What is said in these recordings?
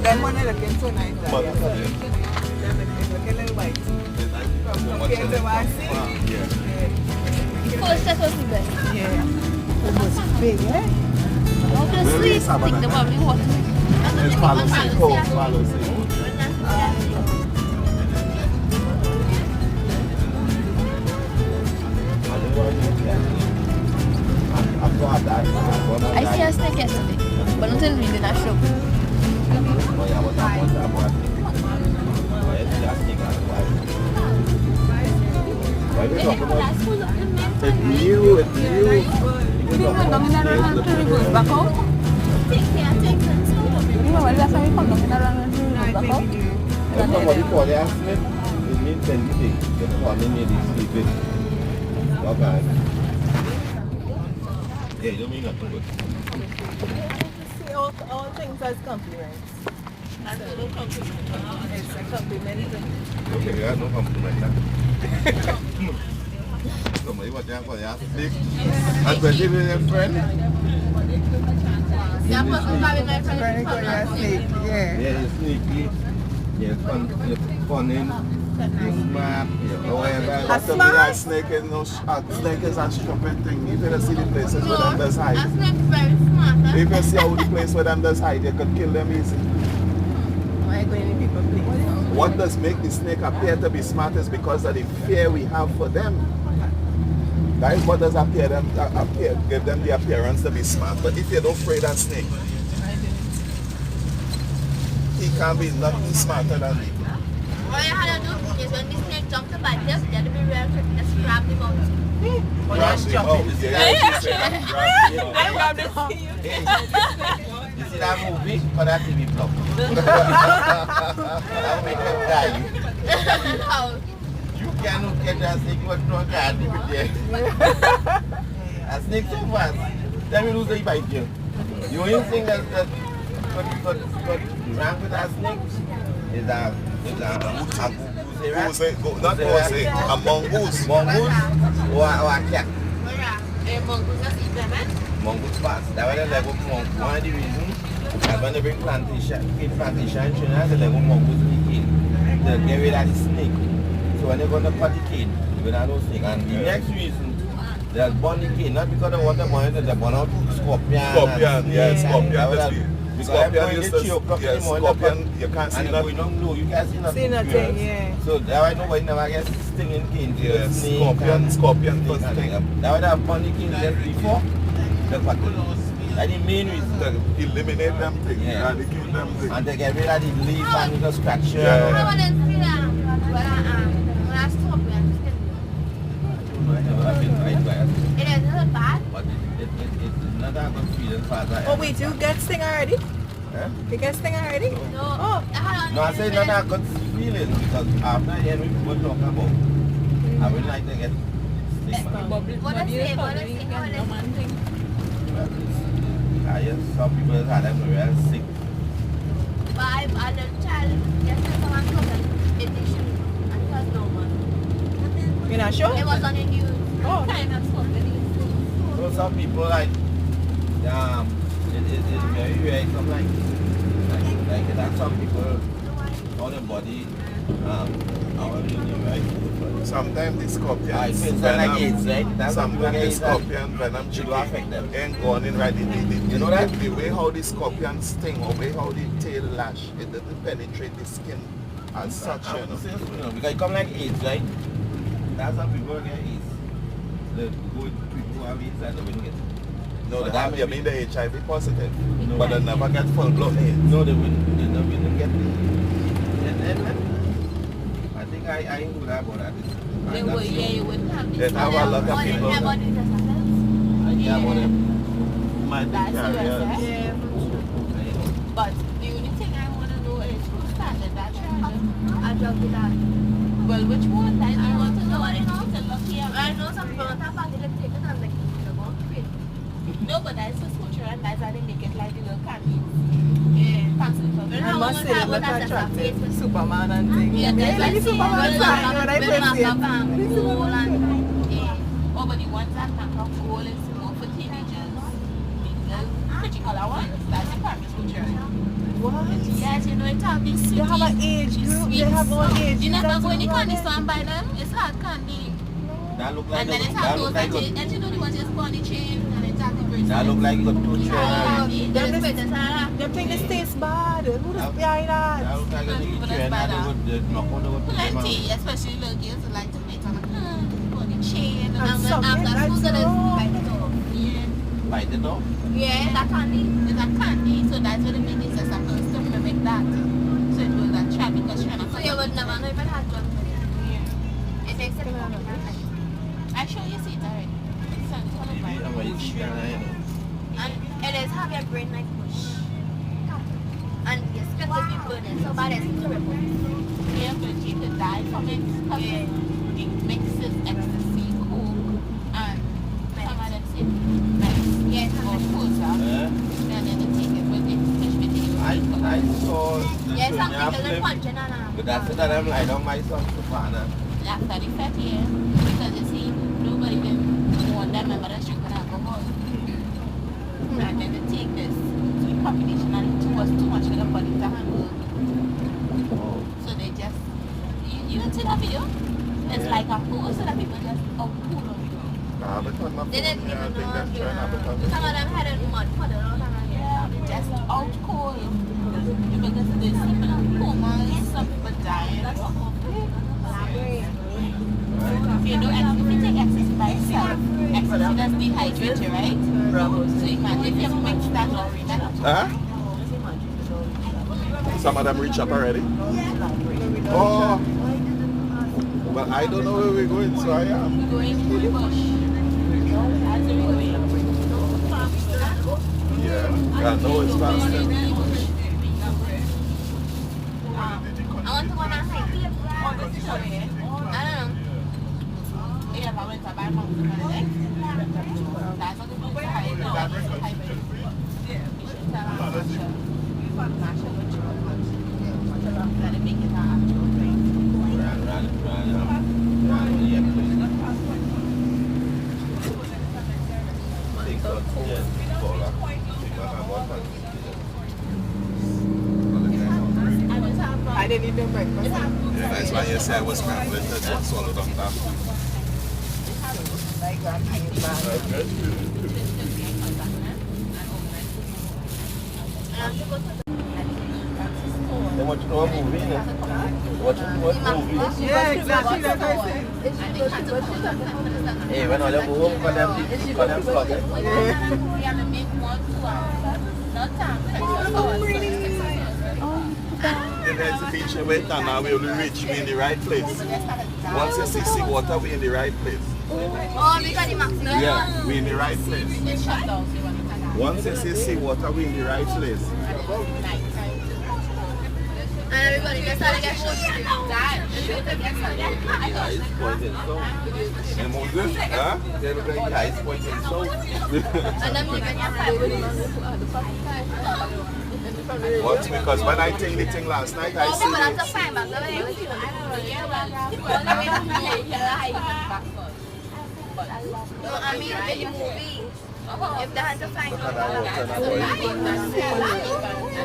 That one is looking so nice. Looking a little white. Okay, so I see. First, that was the best. Yeah. It was big, eh? Okay, sweet. Stick the bubbly water. It's policy, cold policy. I see a snake yesterday, but nothing really in a shop. It's new, it's new. You know, when I run until it goes back out. You know, when last time you come down, when I run until it goes back out. That's what you call the accident. It means anything. Just come in here, they sleep it. Okay. Yeah, you don't mean nothing good. See all things as compliments. It's a compliment. Okay, you have no compliment. Somebody was there for the snake. Especially with your friend. That person probably my friend. Very good, yeah, snake. Yeah. Yeah, you're sneaky. You're funny. You're smart. You're whatever. Smart? Snake is no snake is a stupid thing. If you see the places where them does hide. A snake very smart. If you see how the place where them does hide, you could kill them easy. Why going in people place? What does make the snake appear to be smart is because of the fear we have for them. That is what does give them the appearance to be smart. But if you don't afraid of snake, he can't be nothing smarter than me. What I had to do is when the snake jumped to bite them, they had to be real quick. Just grab them out. Grasp him out. I grab this. You see that movie? For that TV block. That make them die. How? You cannot get that snake what no can do with there. A snake so fast. Then you lose the bite you. You only thing that got wrong with that snake is a mongoose or a cat. Mongoose fast. That's why they like mongoose. One of the reasons that when they bring plantation in Trinidad, they like mongoose in the cane. They get rid of the snake. So when they go to cut the cane, they don't have no snake. And the next reason, they burn the cane, not because they want to burn it, they burn out scorpion. Scorpion, yeah, scorpion. Scorpion used to, scorpion, you can't see nothing. You can't see nothing. See nothing, yeah. So that's why nobody never gets stinging cane. Yeah, scorpion first thing. That's why they have burn the cane just before the cut it. That's the main reason. To eliminate them things, Yeah. eradicate them things. And they get rid of the leaf and the scratch. Yeah. I want to see that. When I stop, it is not bad. But it's not a good feeling for us. Oh, wait, you get sting already? Huh? You get sting already? No. Oh. No, I say not a good feeling because after hearing people talk about, I would like to get sting. What I say, what I say, what I say. I just some people had them real sick. But I had a child, yesterday someone told me addiction, and it was normal. You're not sure? It was on the news. Oh. Kind of stuff. So some people like, it's very rare, some like that some people on their body, Sometimes the scorpion sometimes the scorpion venom will affect them. ain't going in right. You know that? The way how the scorpion sting, or way how the tail lash, it doesn't penetrate the skin as such, you know. Because it come like AIDS, right? That's how people get AIDS. The good people who have AIDS and they wouldn't get it. No, But you mean the HIV positive, No. but they never get full blown AIDS. No, they wouldn't get it. I think I would have about that. They would, yeah, you wouldn't have this. There's a lot of people. Yeah, but it's just Yeah, but them might be That's carriers. serious, eh? But the only thing I want to know is who started that charger. I dropped it out. Well, which one? I don't want to know. I know to look here. I know some people don't have to take it and like, no, but that's a switcher and that's why they make it like the little candies. Yeah, fancy for me. I must say, look attractive. Superman and things. Yeah, Yeah, like that's Superman sign when I first see it. Oh, but the ones that knock off gold is more for teenagers. The pretty color ones, that's the primary switcher. What? Yes, you know, it have this sweet. They have an age group. They have one age. You never That's go in the what candy it store and buy them? It's hard candy. That look like And then it that has look those like that and you know the ones just put on the chain and it has the bracelet. that look like you got two children. They think this tastes bad. Who does behind That that? look like a little children and they would knock on the wood. Plenty, especially little girls who like to make on the chain. And some, after yeah, school, that's they wrong. bite it off. Yeah. Bite it off. Yeah, that candy. It's a candy, so that's what it means. It's just supposed to mimic that. So it will attract because you're not. So you would never know if it had one. Yeah. It makes it I show you see it already. So it's one of my and it is have your brain like mush. And your skin will be burning so bad it's terrible. Yeah, but you could die from it. Yeah. It mixes ecstasy, coke, and some of them say mix. Yeah, or pulsa. And then they take it with it. Fish with it. I saw the Yeah, some Sonia people flip, are punching on but that's it that I'm like on my son's partner. after the fact, yeah. Because you see, nobody can want them remember that drinking alcohol. And then they take this to the combination and it was too much for the body to handle. So they just, you don't see that video? It's like a pool, so that people just pool on it. They didn't even know. Some of them had a mud puddle all around. Yeah, they just out cold. Because there's people in coma, some people dying. You know, if you take ecstasy by itself, ecstasy does dehydrate you, right? So imagine if you mix that already. Some of them reach up already? Oh, well, I don't know where we're going, so I am. We're going to the bush. That's where we're going. Yeah, I know it's faster. I want to go on a hike. I don't know. Yeah, but I went to buy mountain and that's what the people say. I know. You should tell them. That it make it an actual thing. I didn't eat no breakfast. Yeah, that's why you said I was scrambling to just swallow them down. My God, I ain't bad. They want you to know a movie, innit? They want you to watch a movie. Yeah, exactly. That's what I said. Hey, when all you go home, call them vlog, eh? The hesitation went and now we will reach me in the right place. Once you see seawater, we in the right place. Oh, because the maximum. Yeah, we in the right place. Once you see seawater, we in the right place. And everybody just started to get shot. Eyes pointing south. And Moses, huh? They look like eyes pointing south. And I'm leaving your What? Because when I take the thing last night, I see that's a it. fine back. I mean, in the movie, if they had to find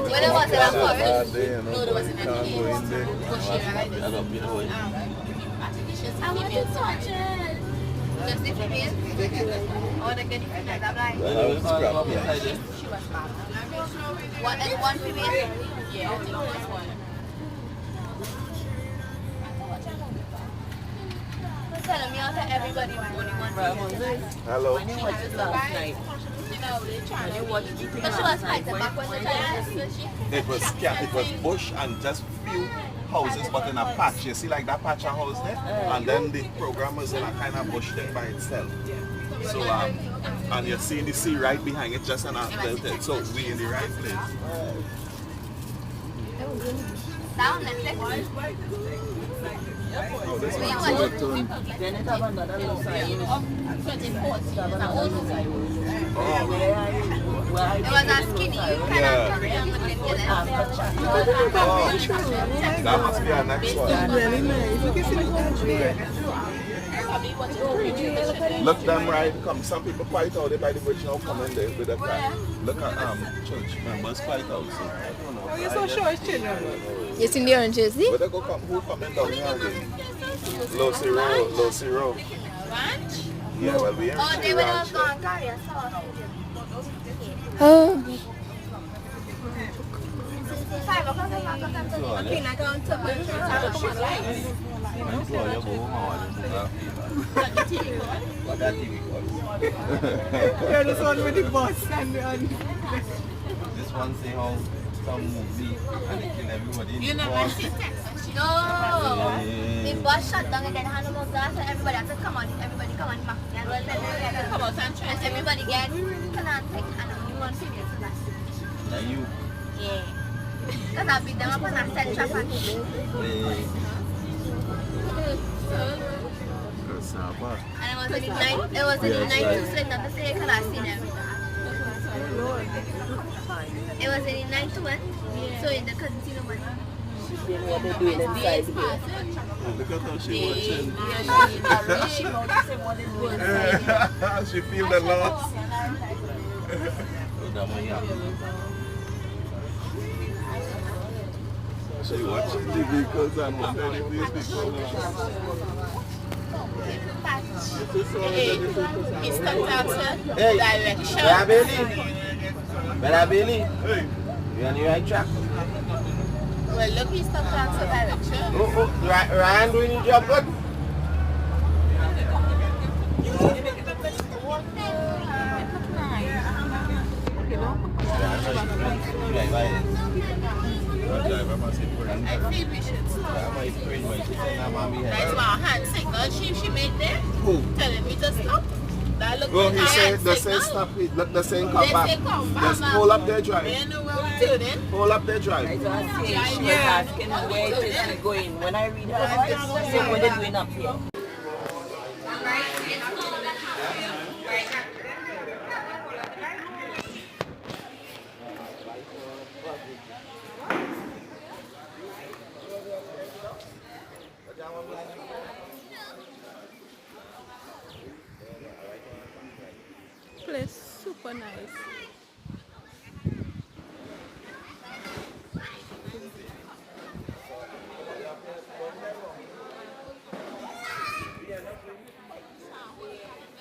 when it was in a forest, no, there wasn't any I want to touch it. Just the female? Or the guinea pig? I'm like, she was bad. One female? Yeah, I think there's one. Telling me after everybody only one female. Hello. When you watched it last night, you watched it. But she was fighting back when the child It was bush and just few houses, but in a patch. You see like that patch of house there? And then the program was in a kind of bush thing by itself. So, and you see the sea right behind it, just in a built. So we in the right place. Down Netflix. Oh, this one's watch overturned. Then it have another little side. 2014. Oh, It was a skinny, you cannot carry on with it. that must be our next one. Really nice. Look at the country. Look them right, come. Some people fight out there by the bridge now coming there with a car. Look at church members fight out. So. Oh, you're so sure it's children. You seen the orange juice? But they go come, who coming down here again? Low zero. Yeah, well we ain't Oh, they will ranch go and carry us off. Oh. 5 o'clock, okay, now go on to my What that TV called? You're the one with the bus and This one say how some movie and they kill everybody in You the never bus. see Texas? No, the bus shut down and then hand them out gas and everybody has to come on, everybody come on, back. Come out and try. Yes, everybody get fanatic and you want to see this. Now you. Yeah. Because I beat them up on a central park. And it was in the night, it was in the night too, so it's not to say I could have seen everything. It was in the night too, so they couldn't see nobody. What they doing inside the gate. Look at how she watching. She noticed what they doing inside. She feel the loss. She watching the vehicles and wondering if these people It's contact Hey, direction. Bella Bailey, Hey, you on the right track? Well, look, he's contact direction. Oh, Ryan doing your job good? driver must be praying. I feel we should stop. That's my hand signal she made there. Who? Telling me to stop. That look Well, like he a said, hand they say signal. stop it. Look, they say They come back. say come back. Just hold up their We drive. know where we're turning. Hold up their drive. I was saying, she was asking where it is we going. When I read her voice, she said, what they doing up here? place super nice.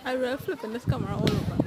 I really flipping this camera all over.